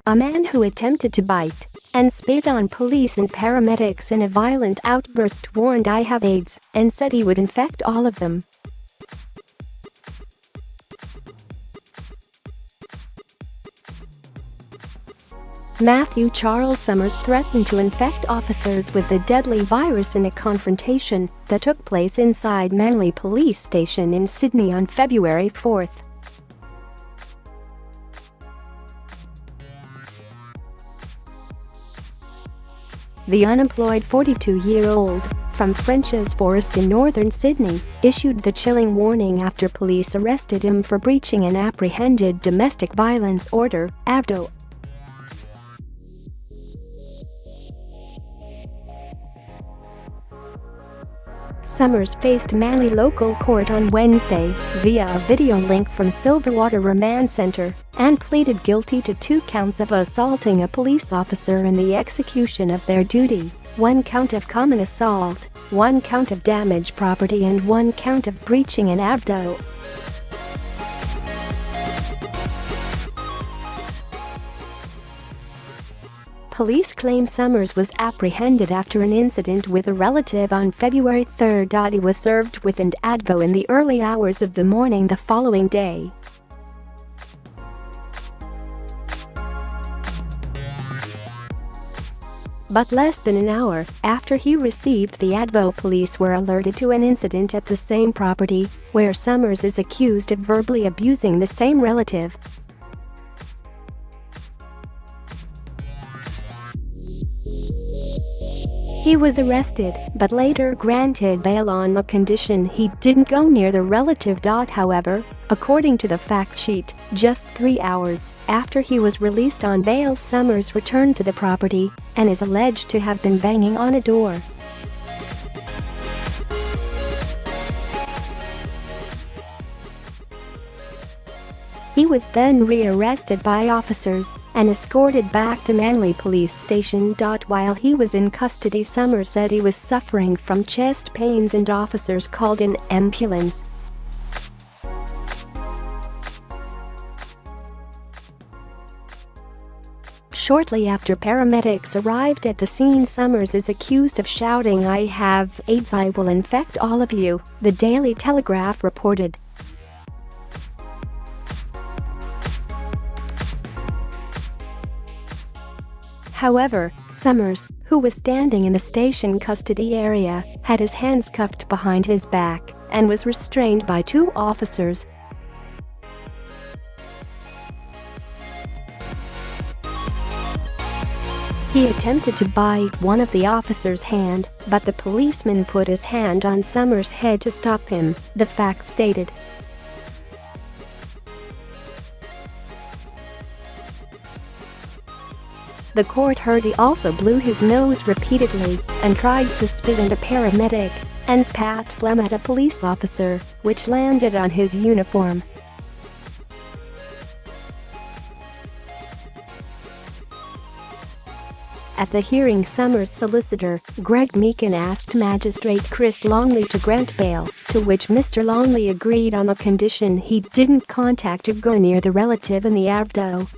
A man who attempted to bite and spit on police and paramedics in a violent outburst warned "I have AIDS" and said he would infect all of them. Matthew Charles Summers threatened to infect officers with the deadly virus in a confrontation that took place inside Manly Police Station in Sydney on February 4. The unemployed 42-year-old from French's Forest in northern Sydney issued the chilling warning after police arrested him for breaching an apprehended domestic violence order, (AVDO). Summers faced Manly local court on Wednesday via a video link from Silverwater Remand Centre and pleaded guilty to 2 counts of assaulting a police officer in the execution of their duty, 1 count of common assault, 1 count of damaged property and 1 count of breaching an AVDO. Police claim Summers was apprehended after an incident with a relative on February 3. He was served with an AVDO in the early hours of the morning the following day. But less than an hour after he received the AVDO, police were alerted to an incident at the same property where Summers is accused of verbally abusing the same relative. He was arrested but later granted bail on the condition he didn't go near the relative. However, according to the fact sheet, just 3 hours after he was released on bail, Summers returned to the property and is alleged to have been banging on a door. He was then re-arrested by officers and escorted back to Manly Police Station. While he was in custody, Summers said he was suffering from chest pains and officers called an ambulance. Shortly after paramedics arrived at the scene, Summers is accused of shouting, "I have AIDS, I will infect all of you," the Daily Telegraph reported. However, Summers, who was standing in the station custody area, had his hands cuffed behind his back and was restrained by 2 officers. He attempted to bite one of the officers' hand, but the policeman put his hand on Summers' head to stop him, the fact stated. The court heard he also blew his nose repeatedly and tried to spit at a paramedic and spat phlegm at a police officer, which landed on his uniform. At the hearing, Summers' solicitor, Greg Meakin, asked Magistrate Chris Longley to grant bail, to which Mr. Longley agreed on the condition he didn't contact or go near the relative in the AVDO.